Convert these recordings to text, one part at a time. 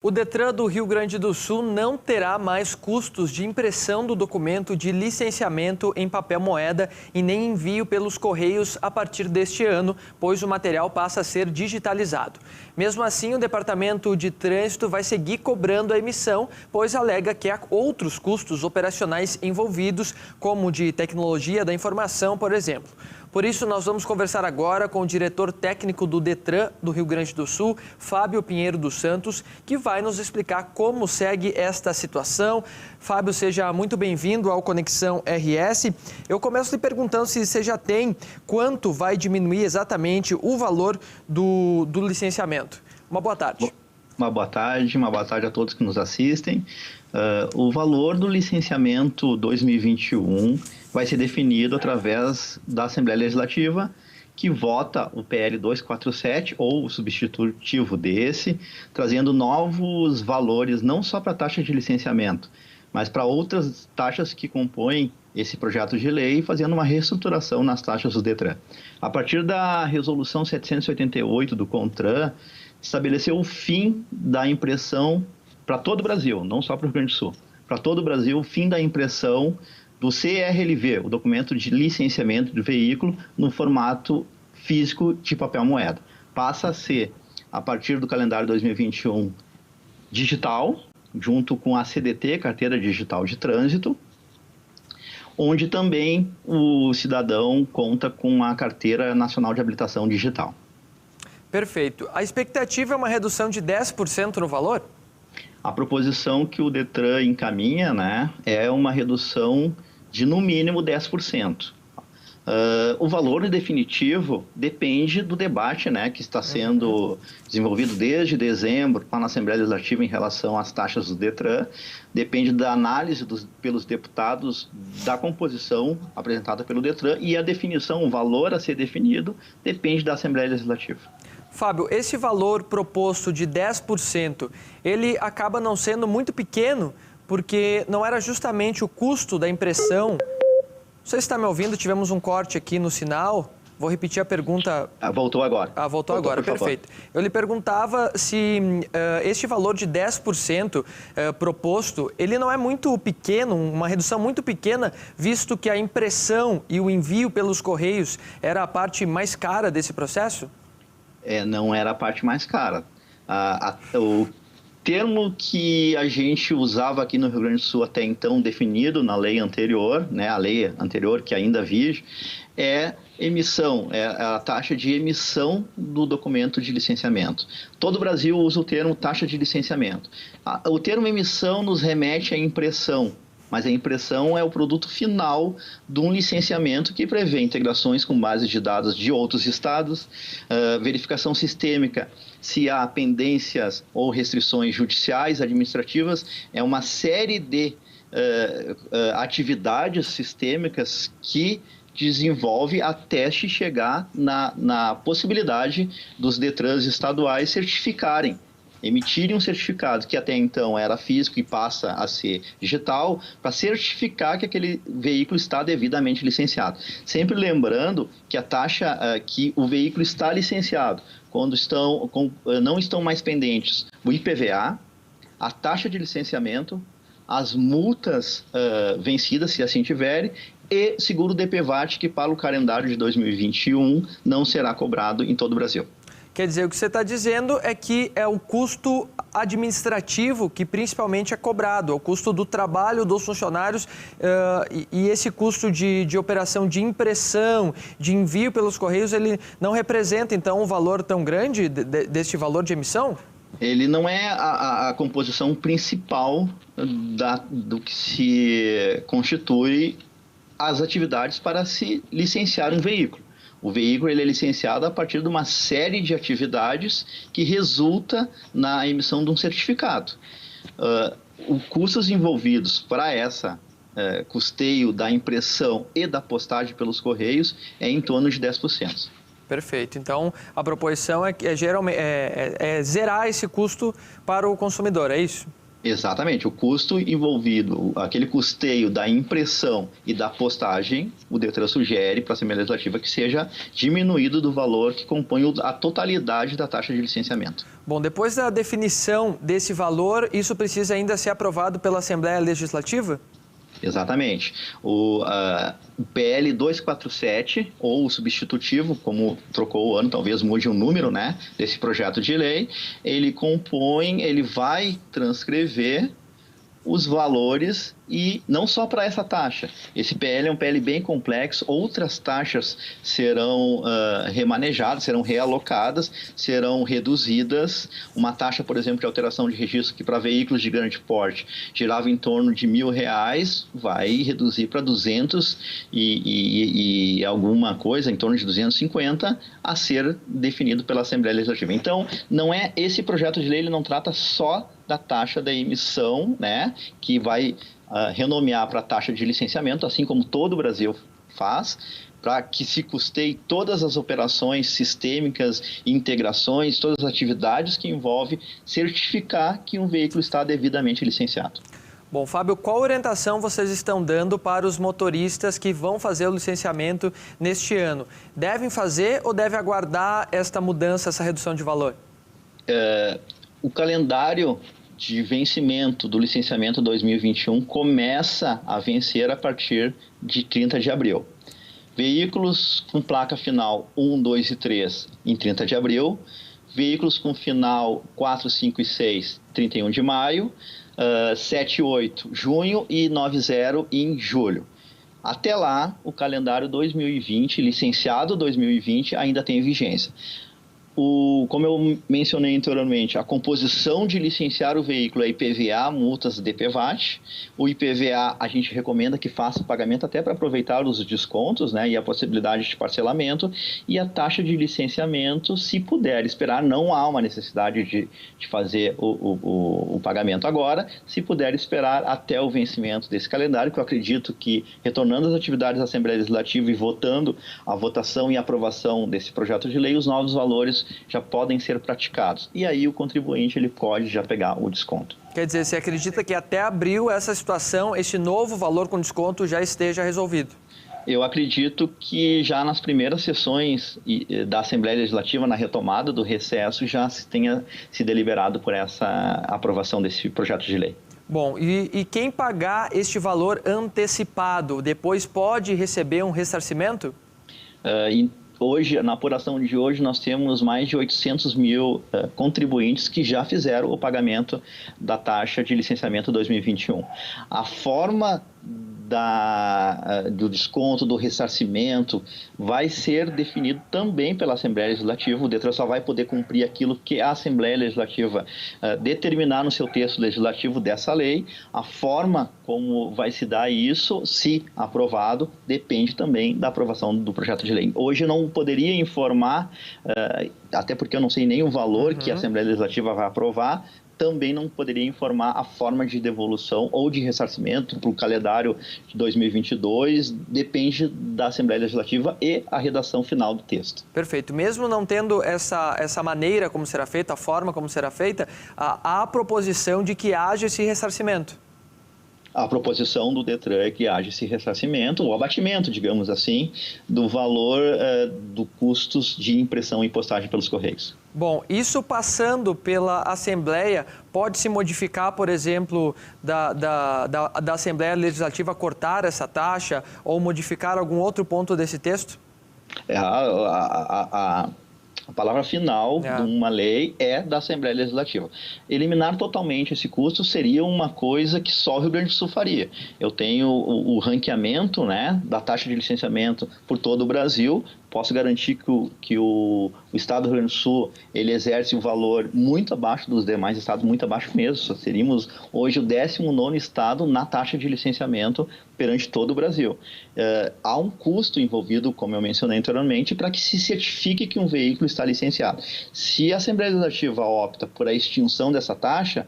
O Detran do Rio Grande do Sul não terá mais custos de impressão do documento de licenciamento em papel moeda e nem envio pelos correios a partir deste ano, pois o material passa a ser digitalizado. Mesmo assim, o Departamento de Trânsito vai seguir cobrando a emissão, pois alega que há outros custos operacionais envolvidos, como de tecnologia da informação, por exemplo. Por isso, nós vamos conversar agora com o diretor técnico do Detran do Rio Grande do Sul, Fábio Pinheiro dos Santos, que vai nos explicar como segue esta situação. Fábio, seja muito bem-vindo ao Conexão RS. Eu começo lhe perguntando se você já tem quanto vai diminuir exatamente o valor do licenciamento. Uma boa tarde. Uma boa tarde a todos que nos assistem. O valor do licenciamento 2021 vai ser definido através da Assembleia Legislativa, que vota o PL 247 ou o substitutivo desse, trazendo novos valores não só para a taxa de licenciamento, mas para outras taxas que compõem esse projeto de lei, fazendo uma reestruturação nas taxas do Detran. A partir da resolução 788 do CONTRAN, estabeleceu o fim da impressão para todo o Brasil, não só para o Rio Grande do Sul. Para todo o Brasil, o fim da impressão do CRLV, o documento de licenciamento do veículo, no formato físico de papel moeda. Passa a ser, a partir do calendário 2021, digital, junto com a CDT, Carteira Digital de Trânsito, onde também o cidadão conta com a Carteira Nacional de Habilitação Digital. Perfeito. A expectativa é uma redução de 10% no valor? A proposição que o Detran encaminha, é uma redução de no mínimo 10%. O valor definitivo depende do debate, que está sendo desenvolvido desde dezembro na Assembleia Legislativa em relação às taxas do Detran. Depende da análise pelos deputados da composição apresentada pelo Detran e a definição, o valor a ser definido, depende da Assembleia Legislativa. Fábio, esse valor proposto de 10%, ele acaba não sendo muito pequeno, porque não era justamente o custo da impressão. Você está me ouvindo? Tivemos um corte aqui no sinal. Vou repetir a pergunta. Voltou agora. Voltou agora, perfeito. Eu lhe perguntava se este valor de 10% proposto, ele não é muito pequeno, uma redução muito pequena, visto que a impressão e o envio pelos correios era a parte mais cara desse processo? Não era a parte mais cara. O termo que a gente usava aqui no Rio Grande do Sul até então, definido na lei anterior, a lei anterior que ainda vige, é emissão, é a taxa de emissão do documento de licenciamento. Todo o Brasil usa o termo taxa de licenciamento. O termo emissão nos remete à impressão, mas a impressão é o produto final de um licenciamento que prevê integrações com bases de dados de outros estados, verificação sistêmica, se há pendências ou restrições judiciais, administrativas, é uma série de atividades sistêmicas que desenvolve até chegar na possibilidade dos Detrans estaduais certificarem, emitirem um certificado que até então era físico e passa a ser digital, para certificar que aquele veículo está devidamente licenciado. Sempre lembrando que a taxa que o veículo está licenciado, quando não estão mais pendentes o IPVA, a taxa de licenciamento, as multas vencidas, se assim tiverem, e seguro DPVAT, que para o calendário de 2021 não será cobrado em todo o Brasil. Quer dizer, o que você está dizendo é que é o custo administrativo que principalmente é cobrado, é o custo do trabalho dos funcionários e esse custo de operação de impressão, de envio pelos correios, ele não representa então um valor tão grande deste valor de emissão? Ele não é a composição principal do que se constitui as atividades para se licenciar um veículo. O veículo ele é licenciado a partir de uma série de atividades que resulta na emissão de um certificado. Os custos envolvidos para essa custeio da impressão e da postagem pelos correios é em torno de 10%. Perfeito. Então, a proposição é zerar esse custo para o consumidor, é isso? Exatamente, o custo envolvido, aquele custeio da impressão e da postagem, o Detran sugere para a Assembleia Legislativa que seja diminuído do valor que compõe a totalidade da taxa de licenciamento. Bom, depois da definição desse valor, isso precisa ainda ser aprovado pela Assembleia Legislativa? Exatamente. O PL 247, ou o substitutivo, como trocou o ano, talvez mude o número, né, desse projeto de lei, ele vai transcrever os valores e não só para essa taxa. Esse PL é um PL bem complexo, outras taxas serão remanejadas, serão realocadas, serão reduzidas. Uma taxa, por exemplo, de alteração de registro que para veículos de grande porte girava em torno de R$1.000, vai reduzir para 200 e alguma coisa, em torno de 250, a ser definido pela Assembleia Legislativa. Então, não é esse projeto de lei, ele não trata só da taxa da emissão, né, que vai renomear para a taxa de licenciamento, assim como todo o Brasil faz, para que se custeie todas as operações sistêmicas, integrações, todas as atividades que envolve certificar que um veículo está devidamente licenciado. Bom, Fábio, qual orientação vocês estão dando para os motoristas que vão fazer o licenciamento neste ano? Devem fazer ou devem aguardar esta mudança, essa redução de valor? O calendário de vencimento do licenciamento 2021 começa a vencer a partir de 30 de abril. Veículos com placa final 1, 2 e 3 em 30 de abril, veículos com final 4, 5 e 6, 31 de maio, 7 e 8, junho e 9 e 0 em julho. Até lá, o calendário 2020, licenciado 2020, ainda tem vigência. Como eu mencionei anteriormente, a composição de licenciar o veículo é IPVA, multas DPVAT. O IPVA a gente recomenda que faça o pagamento até para aproveitar os descontos, né, e a possibilidade de parcelamento. E a taxa de licenciamento, se puder esperar, não há uma necessidade de fazer o pagamento agora. Se puder esperar até o vencimento desse calendário, que eu acredito que, retornando às atividades da Assembleia Legislativa e votando a votação e aprovação desse projeto de lei, os novos valores já podem ser praticados. E aí o contribuinte ele pode já pegar o desconto. Quer dizer, você acredita que até abril essa situação, esse novo valor com desconto já esteja resolvido? Eu acredito que já nas primeiras sessões da Assembleia Legislativa, na retomada do recesso, já tenha se deliberado por essa aprovação desse projeto de lei. Bom, e quem pagar este valor antecipado, depois pode receber um ressarcimento? Hoje, na apuração de hoje, nós temos mais de 800 mil contribuintes que já fizeram o pagamento da taxa de licenciamento 2021. A forma do desconto, do ressarcimento, vai ser definido também pela Assembleia Legislativa. O Detran só vai poder cumprir aquilo que a Assembleia Legislativa determinar no seu texto legislativo dessa lei. A forma como vai se dar isso, se aprovado, depende também da aprovação do projeto de lei. Hoje eu não poderia informar, até porque eu não sei nem o valor que a Assembleia Legislativa vai aprovar, também não poderia informar a forma de devolução ou de ressarcimento para o calendário de 2022, depende da Assembleia Legislativa e a redação final do texto. Perfeito. Mesmo não tendo essa maneira como será feita, a forma como será feita, há a proposição de que haja esse ressarcimento. A proposição do Detran é que haja esse ressarcimento, ou abatimento, digamos assim, do valor do custos de impressão e postagem pelos Correios. Bom, isso passando pela Assembleia, pode se modificar, por exemplo, da Assembleia Legislativa cortar essa taxa ou modificar algum outro ponto desse texto? A palavra final de uma lei é da Assembleia Legislativa. Eliminar totalmente esse custo seria uma coisa que só o Rio Grande do Sul faria. Eu tenho o ranqueamento, né, da taxa de licenciamento por todo o Brasil. Posso garantir que o Estado do Rio Grande do Sul ele exerce um valor muito abaixo dos demais estados, muito abaixo mesmo. Seríamos hoje o 19º estado na taxa de licenciamento perante todo o Brasil. Há um custo envolvido, como eu mencionei anteriormente, para que se certifique que um veículo está licenciado. Se a Assembleia Legislativa opta por a extinção dessa taxa,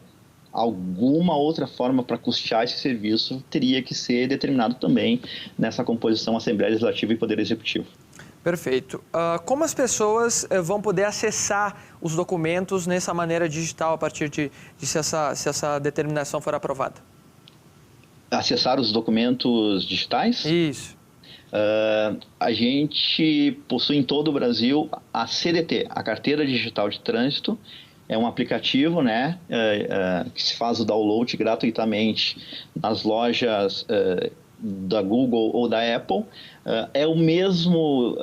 alguma outra forma para custear esse serviço teria que ser determinado também nessa composição Assembleia Legislativa e Poder Executivo. Perfeito. Como as pessoas vão poder acessar os documentos nessa maneira digital a partir de se essa determinação for aprovada? Acessar os documentos digitais? Isso. A gente possui em todo o Brasil a CDT, a Carteira Digital de Trânsito. É um aplicativo, né, que se faz o download gratuitamente nas lojas da Google ou da Apple. É o mesmo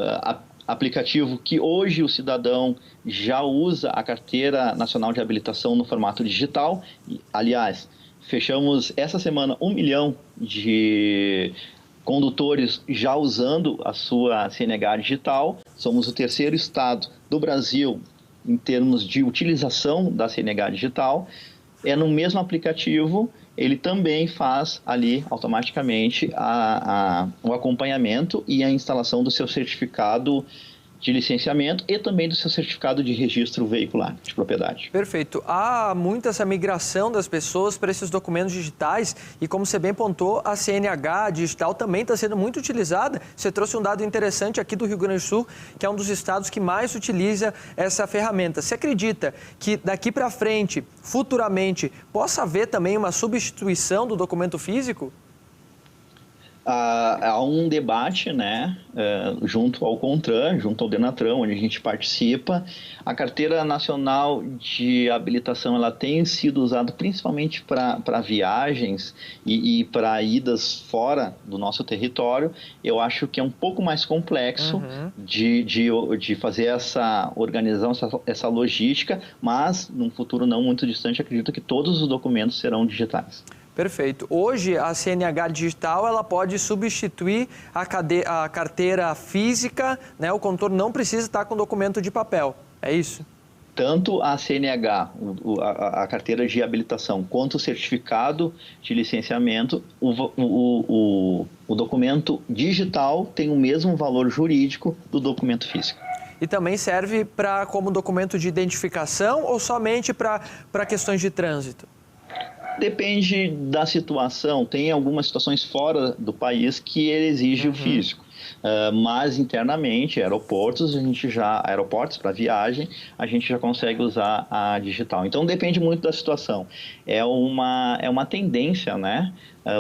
aplicativo que hoje o cidadão já usa a Carteira Nacional de Habilitação no formato digital. Aliás, fechamos essa semana 1 milhão de condutores já usando a sua CNH digital. Somos o terceiro estado do Brasil em termos de utilização da CNH digital. É no mesmo aplicativo, ele também faz ali automaticamente o acompanhamento e a instalação do seu certificado de licenciamento e também do seu certificado de registro veicular de propriedade. Perfeito. Há muita essa migração das pessoas para esses documentos digitais e, como você bem pontuou, a CNH digital também está sendo muito utilizada. Você trouxe um dado interessante aqui do Rio Grande do Sul, que é um dos estados que mais utiliza essa ferramenta. Você acredita que daqui para frente, futuramente, possa haver também uma substituição do documento físico? Há um debate, né, junto ao CONTRAN, junto ao DENATRAN, onde a gente participa. A Carteira Nacional de Habilitação ela tem sido usada principalmente para viagens e para idas fora do nosso território. Eu acho que é um pouco mais complexo de fazer essa organização, essa logística, mas num futuro não muito distante, acredito que todos os documentos serão digitais. Perfeito. Hoje, a CNH digital ela pode substituir a carteira física, né? O condutor não precisa estar com documento de papel, é isso? Tanto a CNH, a carteira de habilitação, quanto o certificado de licenciamento, o documento digital tem o mesmo valor jurídico do documento físico. E também serve como documento de identificação ou somente para questões de trânsito? Depende da situação. Tem algumas situações fora do país que ele exige o físico. Mas internamente, aeroportos para viagem, a gente já consegue usar a digital. Então depende muito da situação. É uma tendência, né?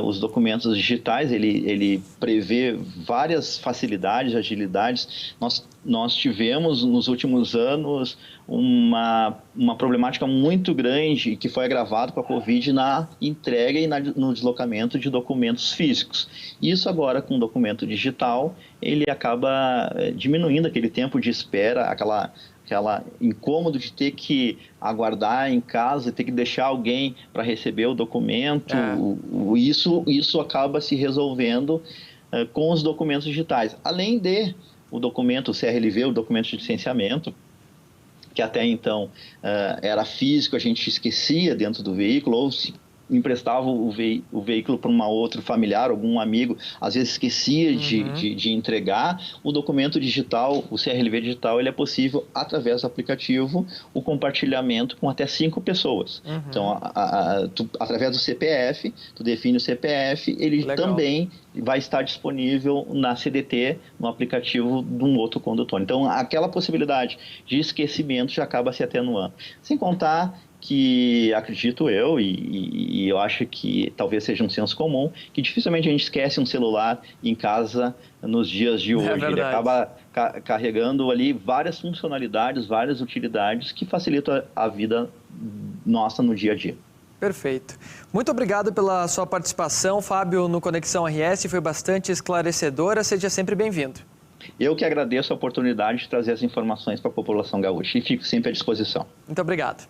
Os documentos digitais, ele prevê várias facilidades, agilidades. Nós tivemos nos últimos anos uma problemática muito grande que foi agravada com a Covid na entrega e no deslocamento de documentos físicos. Isso agora com o documento digital, ele acaba diminuindo aquele tempo de espera, aquela incômodo de ter que aguardar em casa, ter que deixar alguém para receber o documento. Isso acaba se resolvendo com os documentos digitais. Além de o documento, o CRLV, o documento de licenciamento, que até então era físico, a gente esquecia dentro do veículo, ou se emprestava o veículo para um outro familiar, algum amigo, às vezes esquecia de entregar. O documento digital, o CRLV digital, ele é possível, através do aplicativo, o compartilhamento com até 5 pessoas. Então, através do CPF, tu define o CPF, ele também vai estar disponível na CDT, no aplicativo de um outro condutor. Então, aquela possibilidade de esquecimento já acaba se atenuando. Sem contar que, acredito eu, e eu acho que talvez seja um senso comum, que dificilmente a gente esquece um celular em casa nos dias de hoje. Ele acaba carregando ali várias funcionalidades, várias utilidades que facilitam a vida nossa no dia a dia. Perfeito. Muito obrigado pela sua participação, Fábio, no Conexão RS. Foi bastante esclarecedora. Seja sempre bem-vindo. Eu que agradeço a oportunidade de trazer as informações para a população gaúcha e fico sempre à disposição. Muito obrigado.